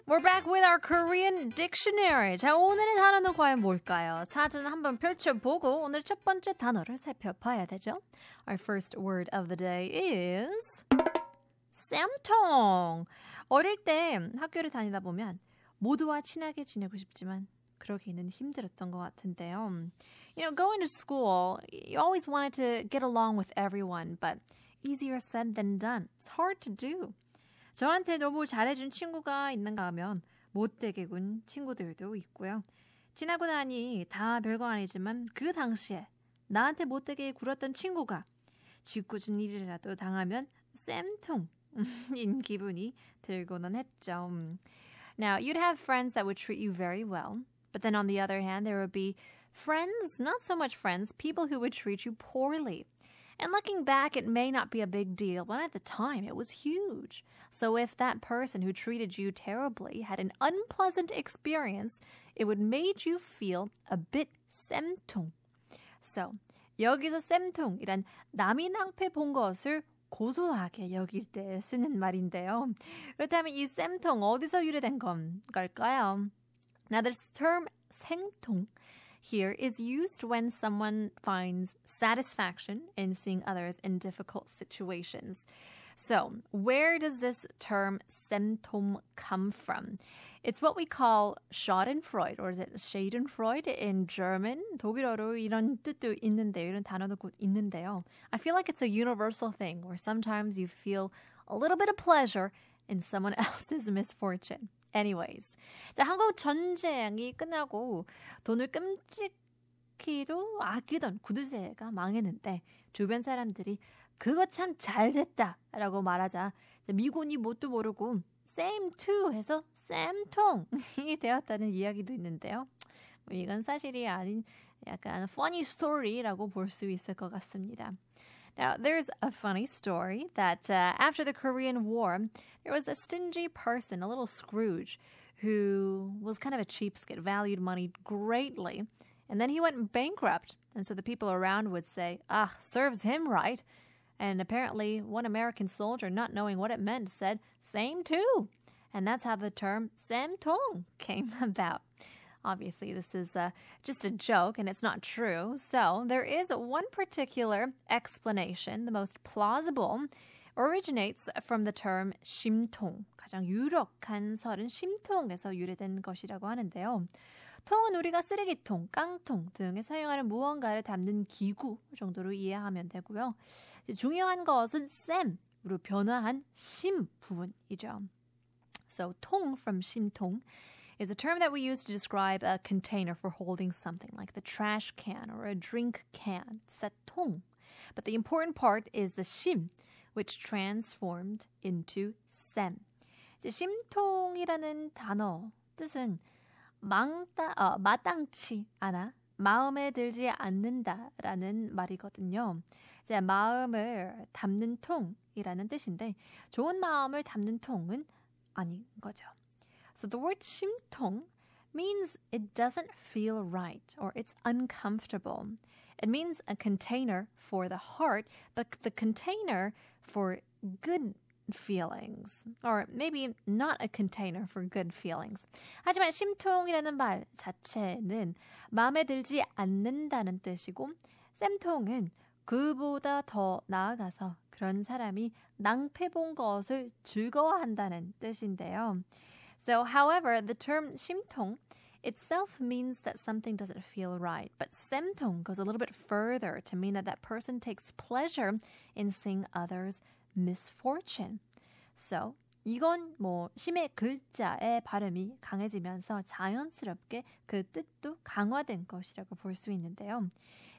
We're back with our Korean dictionary. 자, 오늘의 단어는 과연 뭘까요? 사전 한번 펼쳐보고 오늘 첫 번째 단어를 살펴봐야 되죠. Our first word of the day is 쌤통. 어릴 때 학교를 다니다 보면 모두와 친하게 지내고 싶지만 그러기는 힘들었던 것 같은데요. You know, going to school, you always wanted to get along with everyone, but easier said than done. It's hard to do. 저한테 너무 잘해준 친구가 있는가 하면 못되게 군 친구들도 있고요. 지나고 나니 다 별거 아니지만 그 당시에 나한테 못되게 굴었던 친구가 짓궂은 일이라도 당하면 쌤통인 기분이 들고는 했죠. Now, you'd have friends that would treat you very well, but then on the other hand, there would be friends, not so much friends, people who would treat you poorly. And looking back, it may not be a big deal, but at the time, it was huge. So if that person who treated you terribly had an unpleasant experience, it would make you feel a bit 쌤통. So, 여기서 쌤통이란 남이 낭패 본 것을 고소하게 여길 때 쓰는 말인데요. 그렇다면 이 쌤통 어디서 유래된 걸까요? Now, this term 생통 here is used when someone finds satisfaction in seeing others in difficult situations. So, where does this term 쌤통 come from? It's what we call Schadenfreude, or is it Schadenfreude in German? 독일어로 이런 뜻도 있는데요. 이런 단어도 곧 있는데요. I feel like it's a universal thing where sometimes you feel a little bit of pleasure in someone else's misfortune. Anyways, 자, 한국 전쟁이 끝나고 돈을 끔찍히도 아끼던 구두쇠가 망했는데 주변 사람들이 그거 참 잘됐다라고 말하자 미군이 뭣도 모르고 same too 해서 쌤통이 되었다는 이야기도 있는데요. 이건 사실이 아닌 약간 funny story라고 볼 수 있을 것 같습니다. Now, there's a funny story that after the Korean War, there was a stingy person, a little Scrooge, who was kind of a cheapskate, valued money greatly. And then he went bankrupt. And so the people around would say, serves him right. And apparently one American soldier, not knowing what it meant, said, same too. And that's how the term 쌤통 came about. Obviously, this is just a joke, and it's not true. So there is one particular explanation, the most plausible, originates from the term 심통. 가장 유력한 설은 심통에서 유래된 것이라고 하는데요. 통은 우리가 쓰레기통, 깡통 등에 사용하는 무언가를 담는 기구 정도로 이해하면 되고요. 중요한 것은 쌤으로 변화한 심 부분이죠. So 통 from 심통 is a term that we use to describe a container for holding something like the trash can or a drink can. It's that 통. But the important part is the 심, which transformed into 쌤. 이제 심통이라는 단어 뜻은 마땅치 않아, 마음에 들지 않는다라는 말이거든요. 이제 마음을 담는 통이라는 뜻인데 좋은 마음을 담는 통은 아닌 거죠. So the word 심통 means it doesn't feel right or it's uncomfortable. It means a container for the heart, but the container for good feelings. Or maybe not a container for good feelings. 하지만 심통이라는 말 자체는 마음에 들지 않는다는 뜻이고 쌤통은 그보다 더 나아가서 그런 사람이 낭패 본 것을 즐거워한다는 뜻인데요. So, however, the term 심통 itself means that something doesn't feel right. But 쌤통 goes a little bit further to mean that that person takes pleasure in seeing others' misfortune. So, 이건 심의 글자의 발음이 강해지면서 자연스럽게 그 뜻도 강화된 것이라고 볼 수 있는데요.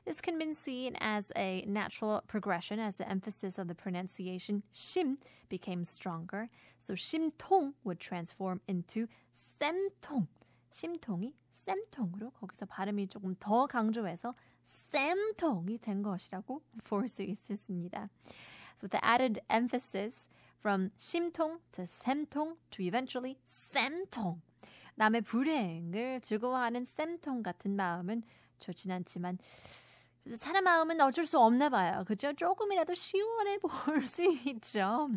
This can be seen as a natural progression as the emphasis of the pronunciation 심 became stronger. So 심통 would transform into 쌤통. 심통이 쌤통으로 거기서 발음이 조금 더 강조해서 쌤통이 된 것이라고 볼 수 있습니다. So with the added emphasis from 심통 to 쌤통 to eventually 쌤통. 남의 불행을 즐거워하는 쌤통 같은 마음은 좋진 않지만 사람 마음은 어쩔 수 없나 봐요. 그죠? 조금이라도 시원해 볼 수 있죠.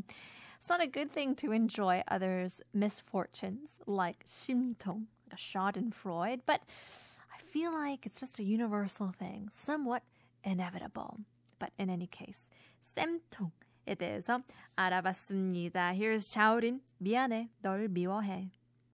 It's not a good thing to enjoy others' misfortunes like 심통, like a schadenfreude, but I feel like it's just a universal thing, somewhat inevitable. But in any case, 쌤통에 대해서 알아봤습니다. Here's 자우린, 미안해, 널 미워해.